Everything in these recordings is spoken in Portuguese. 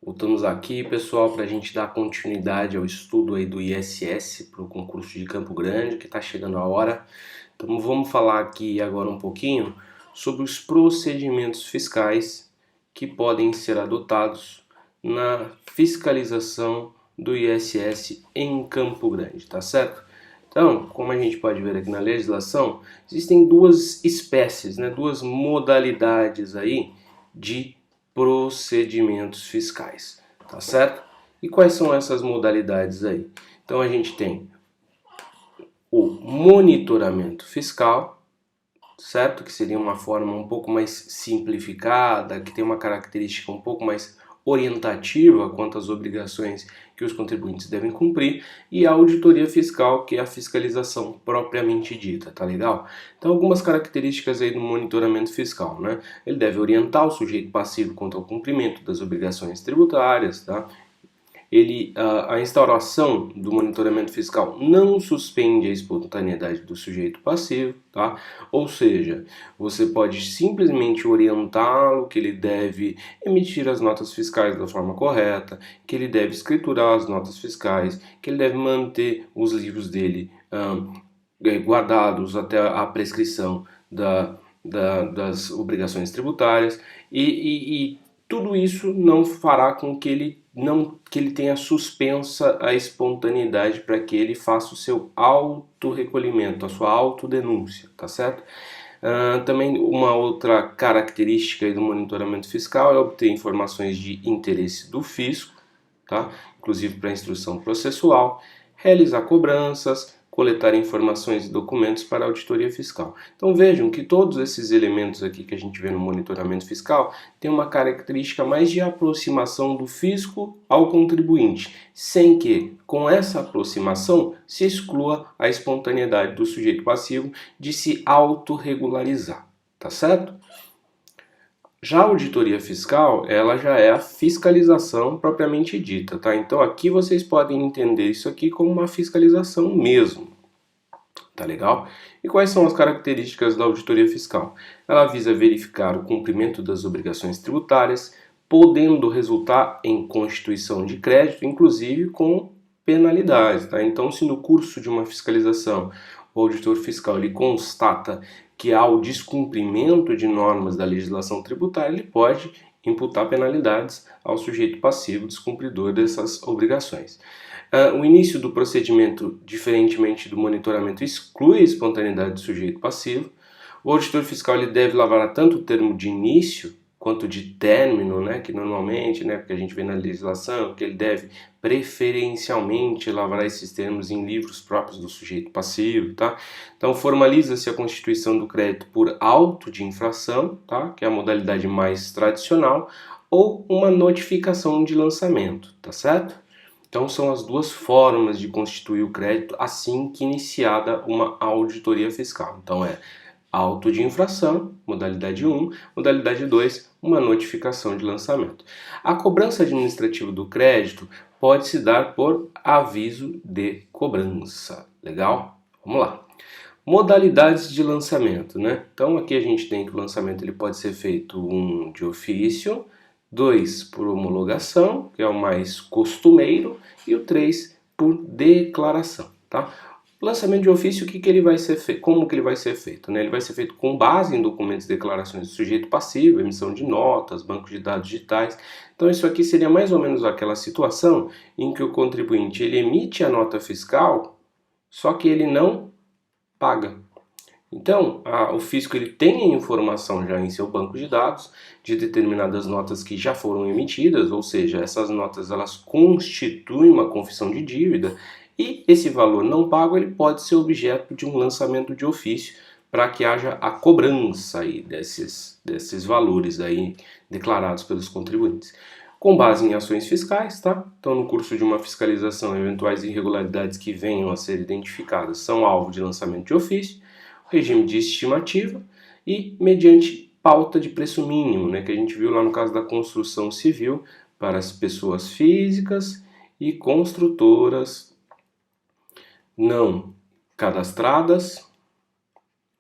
Voltamos aqui, pessoal, para a gente dar continuidade ao estudo aí do ISS para o concurso de Campo Grande, que está chegando a hora. Então vamos falar aqui agora um pouquinho sobre os procedimentos fiscais que podem ser adotados na fiscalização do ISS em Campo Grande, tá certo? Então, como a gente pode ver aqui na legislação, existem duas espécies, né, duas modalidades aí de procedimentos fiscais, tá certo? E quais são essas modalidades aí? Então a gente tem o monitoramento fiscal, certo? Que seria uma forma um pouco mais simplificada, que tem uma característica um pouco mais orientativa quanto às obrigações que os contribuintes devem cumprir, e a auditoria fiscal, que é a fiscalização propriamente dita, tá legal? Então, algumas características aí do monitoramento fiscal, né? Ele deve orientar o sujeito passivo quanto ao cumprimento das obrigações tributárias, tá? A instauração do monitoramento fiscal não suspende a espontaneidade do sujeito passivo, tá? Ou seja, você pode simplesmente orientá-lo que ele deve emitir as notas fiscais da forma correta, que ele deve escriturar as notas fiscais, que ele deve manter os livros dele guardados até a prescrição das obrigações tributárias e tudo isso não fará com que ele tenha suspensa a espontaneidade para que ele faça o seu autorrecolhimento, a sua autodenúncia, tá certo? Também uma outra característica do monitoramento fiscal é obter informações de interesse do fisco, tá? Inclusive para instrução processual, realizar cobranças, coletar informações e documentos para a auditoria fiscal. Então vejam que todos esses elementos aqui que a gente vê no monitoramento fiscal têm uma característica mais de aproximação do fisco ao contribuinte, sem que, com essa aproximação, se exclua a espontaneidade do sujeito passivo de se autorregularizar, tá certo? Já a auditoria fiscal, ela já é a fiscalização propriamente dita, tá? Então aqui vocês podem entender isso aqui como uma fiscalização mesmo, tá legal? E quais são as características da auditoria fiscal? Ela visa verificar o cumprimento das obrigações tributárias, podendo resultar em constituição de crédito, inclusive com penalidades, tá? Então, se no curso de uma fiscalização o auditor fiscal ele constata que há o descumprimento de normas da legislação tributária, ele pode imputar penalidades ao sujeito passivo descumpridor dessas obrigações. O início do procedimento, diferentemente do monitoramento, exclui a espontaneidade do sujeito passivo. O auditor fiscal ele deve lavrar tanto o termo de início quanto de término, né, que normalmente, né, porque a gente vê na legislação que ele deve preferencialmente lavrar esses termos em livros próprios do sujeito passivo, tá? Então formaliza-se a constituição do crédito por auto de infração, tá, que é a modalidade mais tradicional, ou uma notificação de lançamento, tá certo? Então são as duas formas de constituir o crédito assim que iniciada uma auditoria fiscal. Então é auto de infração, modalidade 1, modalidade 2, uma notificação de lançamento. A cobrança administrativa do crédito pode se dar por aviso de cobrança. Legal? Vamos lá. Modalidades de lançamento, né? Então aqui a gente tem que o lançamento ele pode ser feito de ofício, 2 por homologação, que é o mais costumeiro, e o 3 por declaração, tá? O lançamento de ofício, que ele vai ser feito? Como que ele vai ser feito? Né? Ele vai ser feito com base em documentos e declarações do sujeito passivo, emissão de notas, bancos de dados digitais. Então isso aqui seria mais ou menos aquela situação em que o contribuinte ele emite a nota fiscal, só que ele não paga. Então, o fisco ele tem a informação já em seu banco de dados de determinadas notas que já foram emitidas, ou seja, essas notas elas constituem uma confissão de dívida e esse valor não pago ele pode ser objeto de um lançamento de ofício para que haja a cobrança aí desses valores aí declarados pelos contribuintes. Com base em ações fiscais, tá? Então, no curso de uma fiscalização, eventuais irregularidades que venham a ser identificadas são alvo de lançamento de ofício, regime de estimativa e mediante pauta de preço mínimo, né, que a gente viu lá no caso da construção civil para as pessoas físicas e construtoras não cadastradas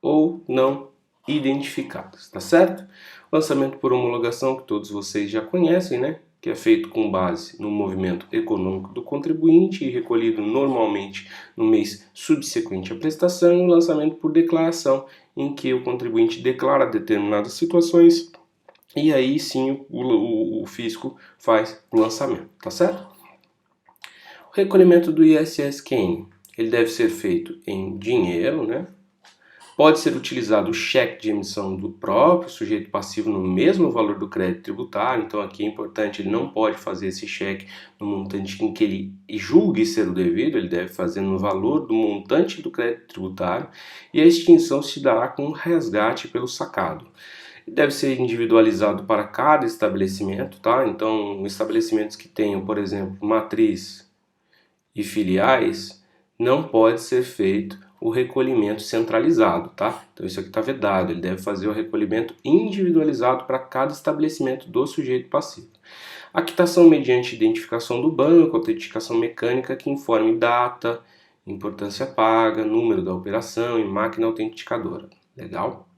ou não identificadas, tá certo? Lançamento por homologação que todos vocês já conhecem, né? que é feito com base no movimento econômico do contribuinte e recolhido normalmente no mês subsequente à prestação, e o lançamento por declaração, em que o contribuinte declara determinadas situações e aí sim o fisco faz o lançamento, tá certo? O recolhimento do ISS-QN, ele deve ser feito em dinheiro, né? Pode ser utilizado o cheque de emissão do próprio sujeito passivo no mesmo valor do crédito tributário, então aqui é importante, ele não pode fazer esse cheque no montante em que ele julgue ser o devido, ele deve fazer no valor do montante do crédito tributário, e a extinção se dará com resgate pelo sacado. Deve ser individualizado para cada estabelecimento, tá? Então, estabelecimentos que tenham, por exemplo, matriz e filiais, não pode ser feito o recolhimento centralizado, tá? Então isso aqui está vedado, ele deve fazer o recolhimento individualizado para cada estabelecimento do sujeito passivo. A quitação mediante identificação do banco, autenticação mecânica que informe data, importância paga, número da operação e máquina autenticadora. Legal?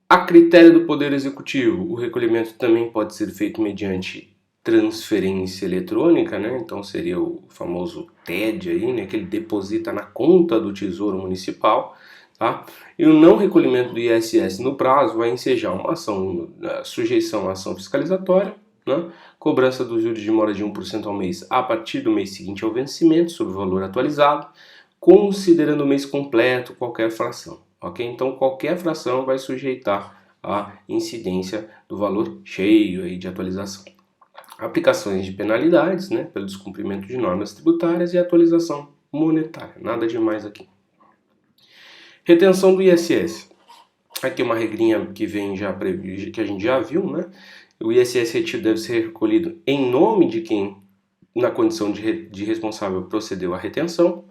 A critério do Poder Executivo, o recolhimento também pode ser feito mediante transferência eletrônica, né? Então seria o famoso TED aí, né? Que ele deposita na conta do Tesouro Municipal, tá? E o não recolhimento do ISS no prazo vai ensejar uma ação, sujeição à ação fiscalizatória, né? Cobrança dos juros de mora de 1% ao mês a partir do mês seguinte ao vencimento, sobre o valor atualizado, considerando o mês completo qualquer fração, ok? Então qualquer fração vai sujeitar a incidência do valor cheio aí de atualização. Aplicações de penalidades, né, pelo descumprimento de normas tributárias e atualização monetária. Nada demais aqui. Retenção do ISS. Aqui uma regrinha que vem já que a gente já viu, né? O ISS retido deve ser recolhido em nome de quem, na condição de responsável, procedeu à retenção.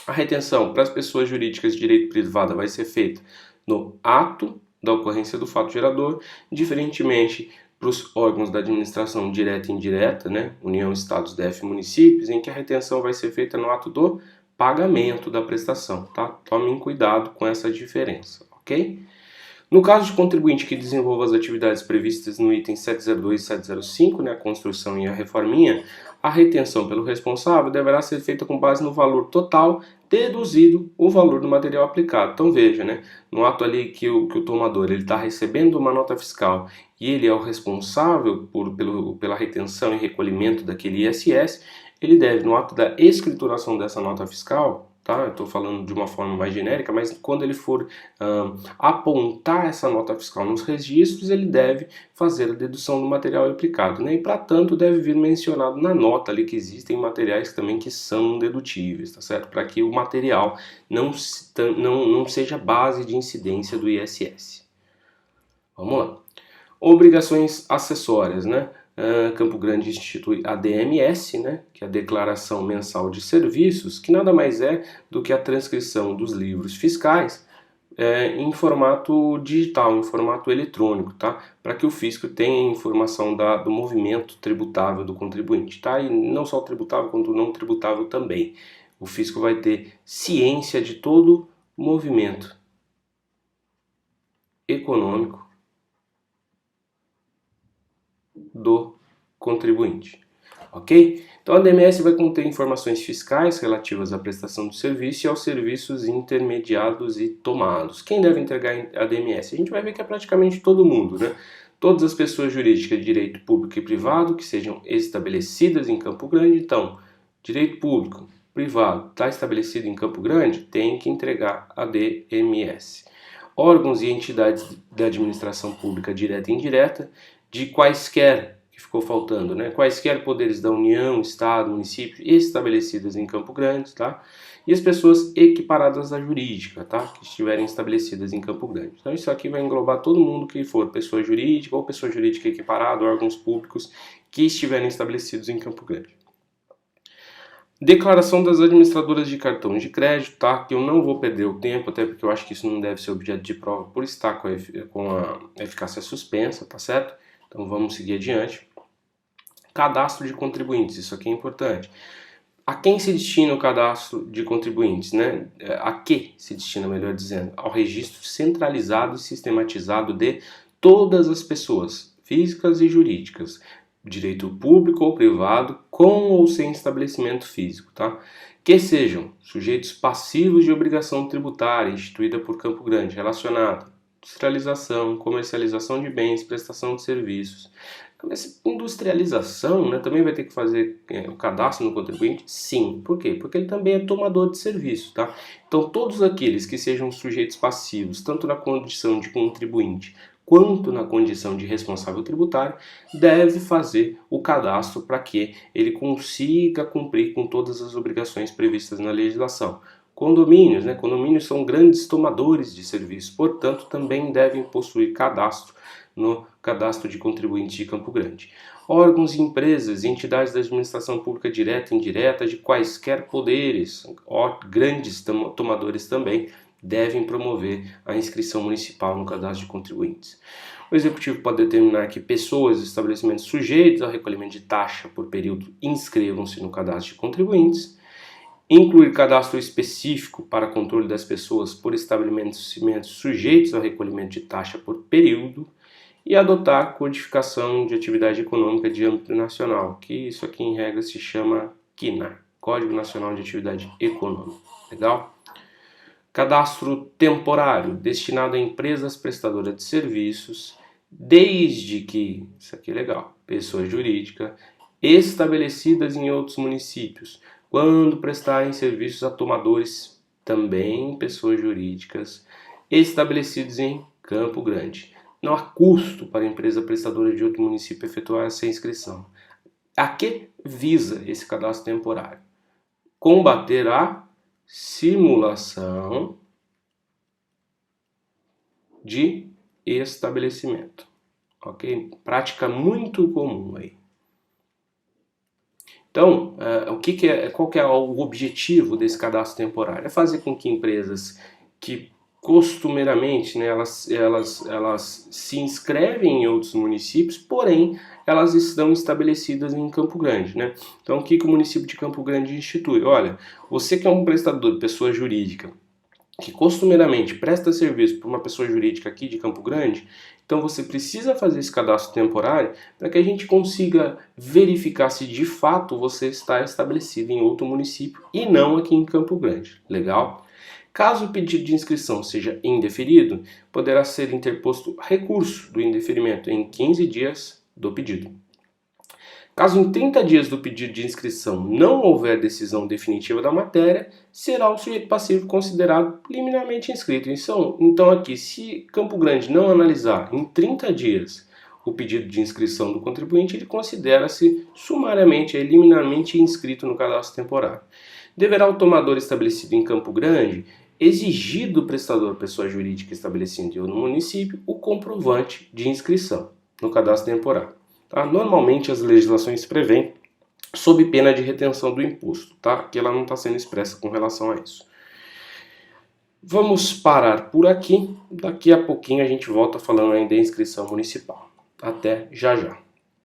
A retenção para as pessoas jurídicas de direito privado vai ser feita no ato da ocorrência do fato gerador, diferentemente para os órgãos da administração direta e indireta, né, União, Estados, DF, municípios, em que a retenção vai ser feita no ato do pagamento da prestação, tá? Tomem cuidado com essa diferença, ok? No caso de contribuinte que desenvolva as atividades previstas no item 702 e 705, né, a construção e a reforminha, a retenção pelo responsável deverá ser feita com base no valor total deduzido o valor do material aplicado. Então veja, né, no ato ali que o tomador está recebendo uma nota fiscal e ele é o responsável pela retenção e recolhimento daquele ISS, ele deve, no ato da escrituração dessa nota fiscal, tá? Eu estou falando de uma forma mais genérica, mas quando ele for apontar essa nota fiscal nos registros, ele deve fazer a dedução do material aplicado, né? E para tanto deve vir mencionado na nota ali que existem materiais também que são dedutíveis, tá certo? Para que o material não seja base de incidência do ISS. Vamos lá. Obrigações acessórias, né? Campo Grande institui a DMS, né, que é a Declaração Mensal de Serviços, que nada mais é do que a transcrição dos livros fiscais em formato digital, em formato eletrônico, tá? Para que o fisco tenha informação do movimento tributável do contribuinte, tá? E não só o tributável, quanto o não tributável também. O fisco vai ter ciência de todo o movimento econômico do contribuinte, ok? Então a DMS vai conter informações fiscais relativas à prestação do serviço e aos serviços intermediados e tomados. Quem deve entregar a DMS? A gente vai ver que é praticamente todo mundo, né? Todas as pessoas jurídicas de direito público e privado que sejam estabelecidas em Campo Grande. Então, direito público, privado, está estabelecido em Campo Grande, tem que entregar a DMS. Órgãos e entidades da administração pública direta e indireta, de quaisquer, que ficou faltando, né? Quaisquer poderes da União, Estado, município estabelecidas em Campo Grande, tá? E as pessoas equiparadas à jurídica, tá? Que estiverem estabelecidas em Campo Grande. Então isso aqui vai englobar todo mundo que for pessoa jurídica ou pessoa jurídica equiparada, órgãos públicos que estiverem estabelecidos em Campo Grande. Declaração das administradoras de cartões de crédito, tá? Que eu não vou perder o tempo, até porque eu acho que isso não deve ser objeto de prova por estar com a eficácia suspensa, tá certo? Então vamos seguir adiante. Cadastro de contribuintes, isso aqui é importante. A quem se destina o cadastro de contribuintes, né? A que se destina, melhor dizendo? Ao registro centralizado e sistematizado de todas as pessoas físicas e jurídicas, direito público ou privado, com ou sem estabelecimento físico, tá? Que sejam sujeitos passivos de obrigação tributária instituída por Campo Grande, relacionada à industrialização, comercialização de bens, prestação de serviços. Essa industrialização, né, também vai ter que fazer o cadastro no contribuinte? Sim. Por quê? Porque ele também é tomador de serviço, tá? Então, todos aqueles que sejam sujeitos passivos, tanto na condição de contribuinte quanto na condição de responsável tributário, deve fazer o cadastro para que ele consiga cumprir com todas as obrigações previstas na legislação. Condomínios, né? Condomínios são grandes tomadores de serviço, portanto, também devem possuir cadastro no cadastro de contribuinte de Campo Grande. Órgãos e empresas, entidades da administração pública direta e indireta de quaisquer poderes, grandes tomadores também, devem promover a inscrição municipal no cadastro de contribuintes. O Executivo pode determinar que pessoas e estabelecimentos sujeitos ao recolhimento de taxa por período inscrevam-se no cadastro de contribuintes, incluir cadastro específico para controle das pessoas por estabelecimentos sujeitos ao recolhimento de taxa por período e adotar codificação de atividade econômica de âmbito nacional, que isso aqui em regra se chama CNAE, Código Nacional de Atividade Econômica. Legal? Cadastro temporário, destinado a empresas prestadoras de serviços, desde que, isso aqui é legal, pessoa jurídica, estabelecidas em outros municípios, quando prestarem serviços a tomadores, também pessoas jurídicas, estabelecidos em Campo Grande. Não há custo para a empresa prestadora de outro município efetuar essa inscrição. A que visa esse cadastro temporário? Combater a simulação de estabelecimento. Ok? Prática muito comum aí. Então, qual que é o objetivo desse cadastro temporário? É fazer com que empresas que costumeiramente, né, elas se inscrevem em outros municípios, porém elas estão estabelecidas em Campo Grande, né? Então o que o município de Campo Grande institui? Olha, você que é um prestador, pessoa jurídica, que costumeiramente presta serviço para uma pessoa jurídica aqui de Campo Grande, então você precisa fazer esse cadastro temporário para que a gente consiga verificar se de fato você está estabelecido em outro município e não aqui em Campo Grande. Legal? Caso o pedido de inscrição seja indeferido, poderá ser interposto recurso do indeferimento em 15 dias do pedido. Caso em 30 dias do pedido de inscrição não houver decisão definitiva da matéria, será o sujeito passivo considerado liminarmente inscrito. Então aqui, se Campo Grande não analisar em 30 dias o pedido de inscrição do contribuinte, ele considera-se sumariamente, liminarmente inscrito no cadastro temporário. Deverá o tomador estabelecido em Campo Grande exigir do prestador pessoa jurídica estabelecida no município o comprovante de inscrição no cadastro temporário. Tá? Normalmente as legislações prevêem sob pena de retenção do imposto, tá? Que ela não está sendo expressa com relação a isso. Vamos parar por aqui. Daqui a pouquinho a gente volta falando ainda da inscrição municipal. Até já já.